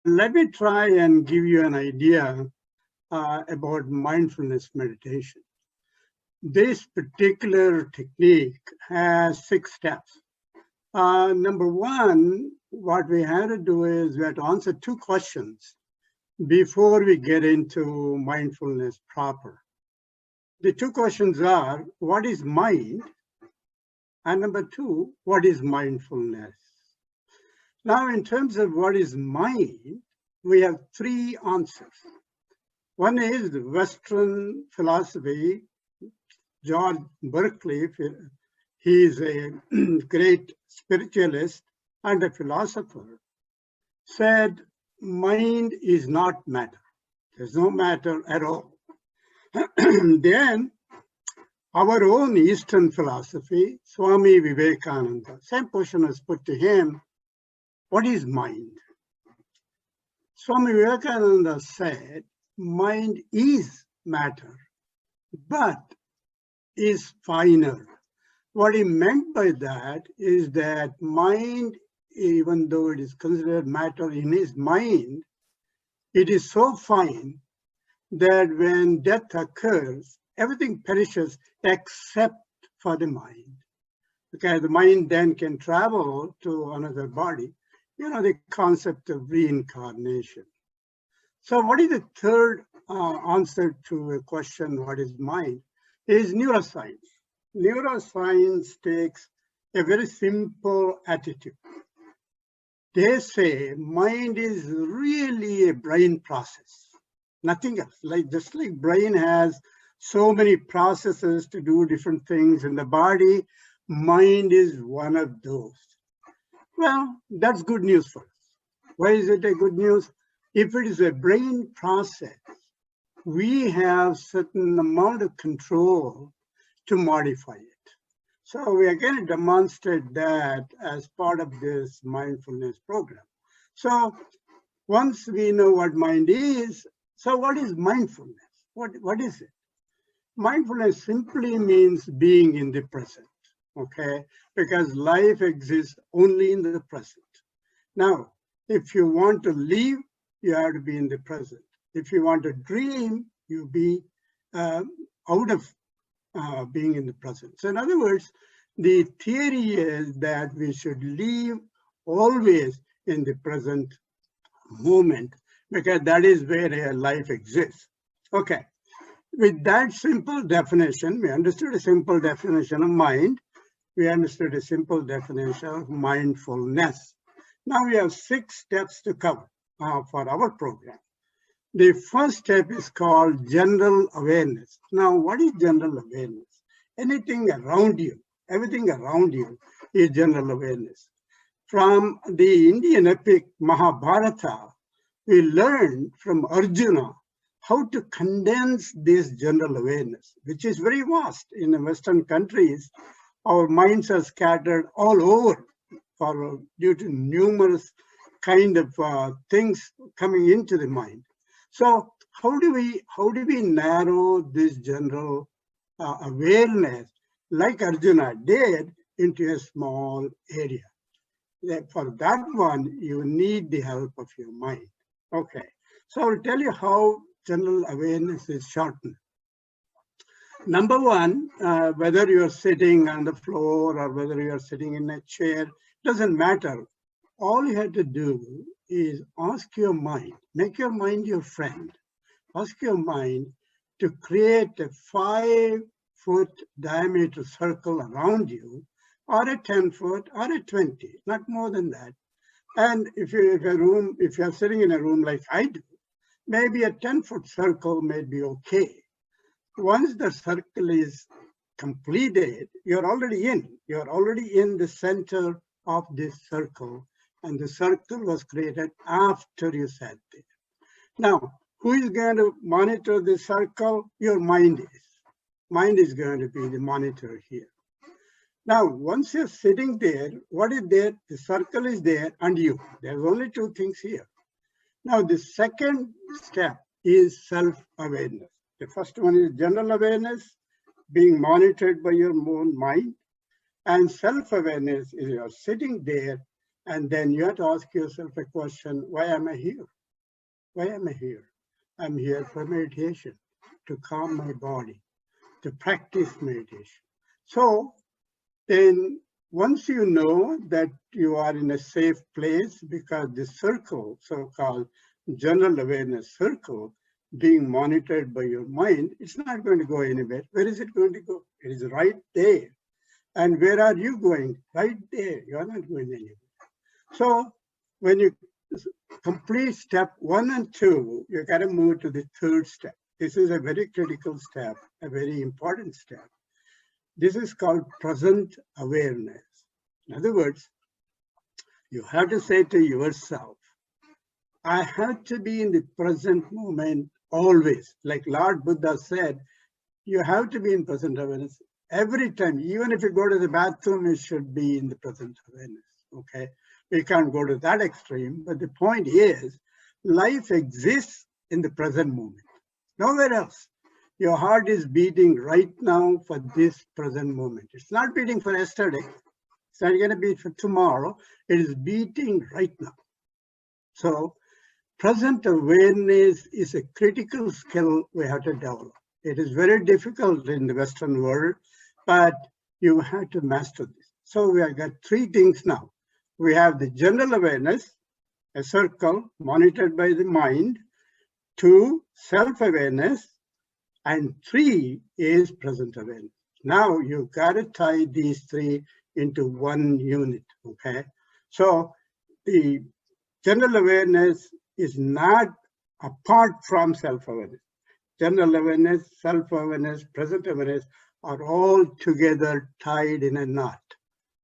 Let me try and give you an idea about mindfulness meditation. This particular technique has 6 steps. Number one, what we have to do is we have to answer 2 questions before we get into mindfulness proper. The 2 questions are, what is mind? And number 2, what is mindfulness? Now, in terms of what is mind, we have 3 answers. One is the Western philosophy. George Berkeley, he is a great spiritualist and a philosopher, said mind is not matter. There's no matter at all. Then our own Eastern philosophy, Swami Vivekananda, same question was put to him, what is mind? Swami Vivekananda said, mind is matter, but is finer. What he meant by that is that mind, even though it is considered matter in his mind, it is so fine that when death occurs, everything perishes except for the mind. Because the mind then can travel to another body. You know, the concept of reincarnation. So what is the third answer to a question, what is mind, is neuroscience. Neuroscience takes a very simple attitude. They say mind is really a brain process, nothing else. Just like brain has so many processes to do different things in the body, mind is one of those. Well, that's good news for us. Why is it a good news? If it is a brain process, we have certain amount of control to modify it. So we are going to demonstrate that as part of this mindfulness program. So once we know what mind is, so what is mindfulness? What is it? Mindfulness simply means being in the present, okay? Because life exists only in the present. Now, if you want to live, you have to be in the present. If you want to dream, you be out of being in the present. So in other words, the theory is that we should live always in the present moment, because that is where life exists. Okay, with that simple definition, we understood a simple definition of mind. We understood a simple definition of mindfulness. Now we have 6 steps to cover for our program. The first step is called general awareness. Now, what is general awareness? Anything around you, everything around you is general awareness. From the Indian epic Mahabharata, we learned from Arjuna how to condense this general awareness, which is very vast. In the Western countries, our minds are scattered all over due to numerous kind of things coming into the mind. So how do we narrow this general awareness, like Arjuna did, into a small area? For that one, you need the help of your mind. Okay, so I'll tell you how general awareness is shortened. Number one, whether you're sitting on the floor or whether you're sitting in a chair, doesn't matter. All you have to do is ask your mind, make your mind your friend. Ask your mind to create a 5-foot diameter circle around you, or a 10-foot, or a 20, not more than that. And if you're sitting in a room like I do, maybe a 10-foot circle may be okay. Once the circle is completed, you're already in the center of this circle, and the circle was created after you sat there. Now, who is going to monitor the circle? Your mind is. Mind is going to be the monitor here. Now, once you're sitting there, what is there? The circle is there and you. There's only 2 things here. Now, the second step is self-awareness. The first one is general awareness, being monitored by your own mind. And self-awareness is you're sitting there And then you have to ask yourself a question, why am I here? Why am I here? I'm here for meditation, to calm my body, to practice meditation. So then once you know that you are in a safe place, because the circle, so-called general awareness circle, being monitored by your mind, it's not going to go anywhere. Where is it going to go? It is right there. And where are you going? Right there. You are not going anywhere. So when you complete step 1 and 2, you got to move to the third step. This is a very critical step, a very important step. This is called present awareness. In other words, you have to say to yourself, I have to be in the present moment always. Like Lord Buddha said, you have to be in present awareness every time. Even if you go to the bathroom, you should be in the present awareness. Okay, we can't go to that extreme, but the point is, life exists in the present moment, nowhere else. Your heart is beating right now for this present moment. It's not beating for yesterday. It's not going to beat for tomorrow. It is beating right now. So present awareness is a critical skill we have to develop. It is very difficult in the Western world, but you have to master this. So we have got 3 things now. We have the general awareness, a circle monitored by the mind. 2, self-awareness. And 3 is present awareness. Now you got to tie these 3 into one unit, okay? So the general awareness is not apart from self-awareness. General awareness, self-awareness, present awareness are all together tied in a knot,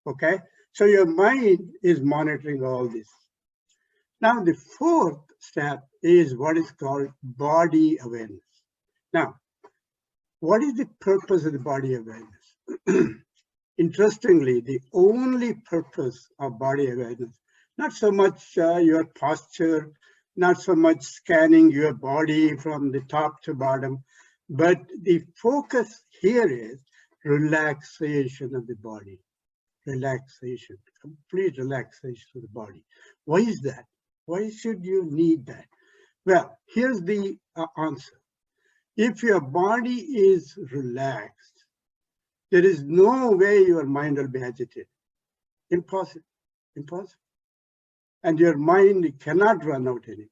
okay? So your mind is monitoring all this. Now the 4th step is what is called body awareness. Now, what is the purpose of the body awareness? Interestingly, the only purpose of body awareness, not so much your posture, not so much scanning your body from the top to bottom, but the focus here is relaxation of the body. Relaxation, complete relaxation of the body. Why is that? Why should you need that? Well, here's the answer. If your body is relaxed, there is no way your mind will be agitated. Impossible. Impossible. And your mind cannot run out anymore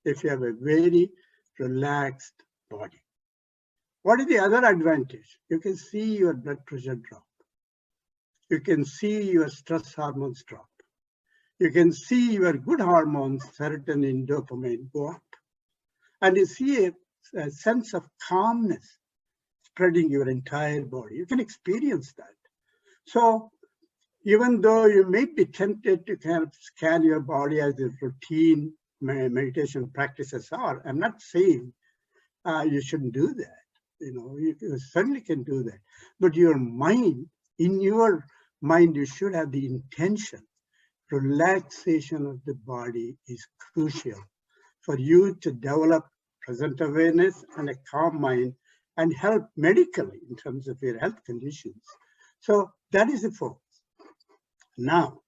if you have a very relaxed body. What is the other advantage? You can see your blood pressure drop. You can see your stress hormones drop. You can see your good hormones, serotonin, dopamine, go up. And you see a sense of calmness spreading your entire body. You can experience that. So even though you may be tempted to kind of scan your body as a routine meditation practices are, I'm not saying you shouldn't do that. You certainly can do that. But your mind, in your mind, you should have the intention. Relaxation of the body is crucial for you to develop present awareness and a calm mind and help medically in terms of your health conditions. So that is the focus. Now,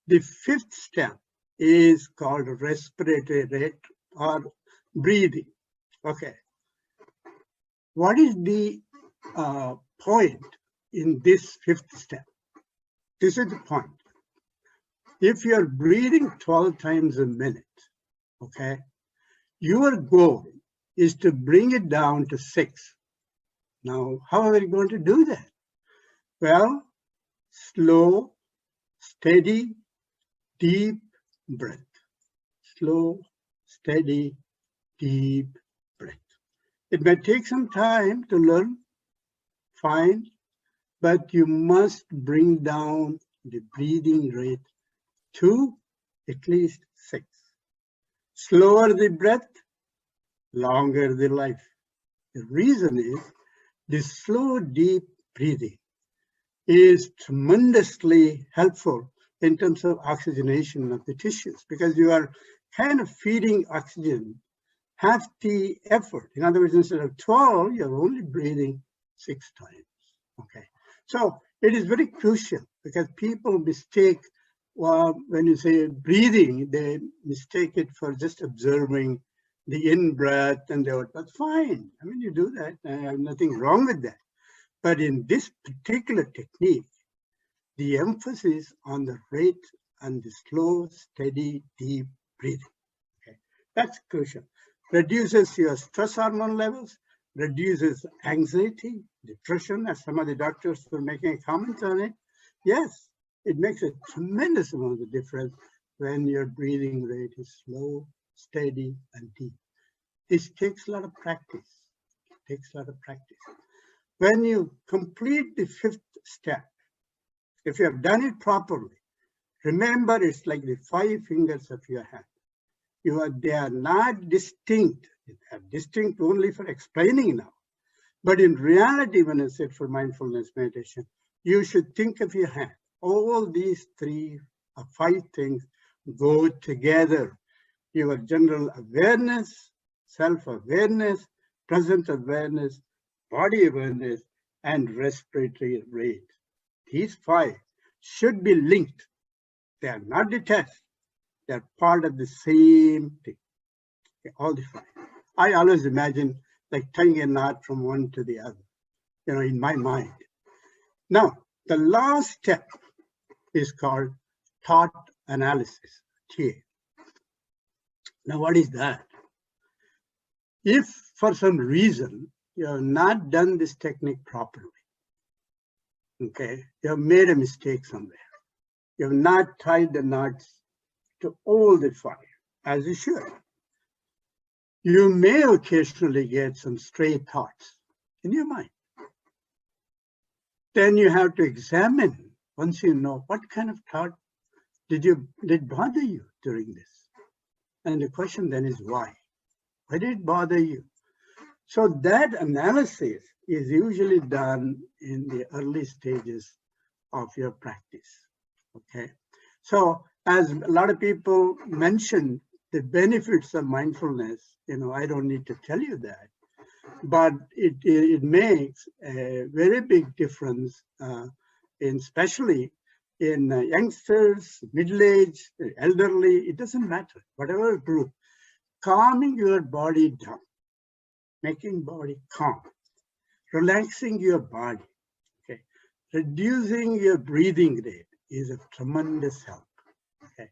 the 5th step is called respiratory rate or breathing. Okay. What is the point in this 5th step? This is the point. If you're breathing 12 times a minute, okay, your goal is to bring it down to 6. Now, how are we going to do that? Well, slow, steady, deep breath. Slow, steady, deep breath. It may take some time to learn, fine, but you must bring down the breathing rate to at least 6. Slower the breath, longer the life. The reason is this slow, deep breathing is tremendously helpful in terms of oxygenation of the tissues, because you are kind of feeding oxygen half the effort. In other words, instead of 12, you're only breathing 6 times. Okay, so it is very crucial because people mistake Well, when you say breathing, they mistake it for just observing the in-breath and the out. That's fine. I mean, you do that. I have nothing wrong with that. But in this particular technique, the emphasis on the rate and the slow, steady, deep breathing. Okay? That's crucial. Reduces your stress hormone levels, reduces anxiety, depression, as some of the doctors were making comments on it. Yes, it makes a tremendous amount of difference when your breathing rate is slow, steady, and deep. This takes a lot of practice. It takes a lot of practice. When you complete the fifth step, if you have done it properly, remember it's like the 5 fingers of your hand. They are not distinct. They are distinct only for explaining now. But in reality, when I said for mindfulness meditation, you should think of your hand. All these 3 or 5 things go together. Your general awareness, self-awareness, present awareness, body awareness, and respiratory rate. These 5 should be linked. They are not detached. They are part of the same thing. Okay, all the 5. I always imagine like tying a knot from one to the other, in my mind. Now, the last step is called thought analysis, TA. Now, what is that? If for some reason you have not done this technique properly, okay, you have made a mistake somewhere, you have not tied the knots to all the 5 as you should, you may occasionally get some stray thoughts in your mind. Then you have to examine, once you know what kind of thought did bother you during this. And the question then is why? Why did it bother you? So that analysis is usually done in the early stages of your practice, okay? So as a lot of people mentioned, the benefits of mindfulness, I don't need to tell you that, but it makes a very big difference, especially in youngsters, middle-aged, elderly, it doesn't matter, whatever group. Calming your body down, making body calm, relaxing your body, okay, reducing your breathing rate is a tremendous help. Okay,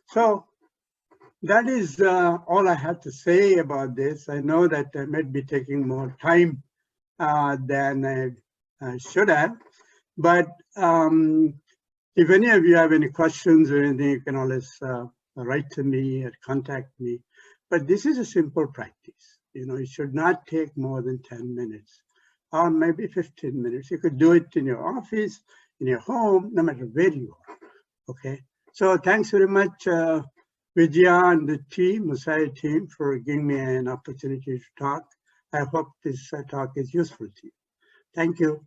so that is all I have to say about this. I know that I might be taking more time than I should have, but if any of you have any questions or anything, you can always write to me or contact me. But this is a simple practice. It should not take more than 10 minutes or maybe 15 minutes. You could do it in your office, in your home, no matter where you are, okay? So thanks very much, Vijaya and the team, Utsahi team, for giving me an opportunity to talk. I hope this talk is useful to you. Thank you.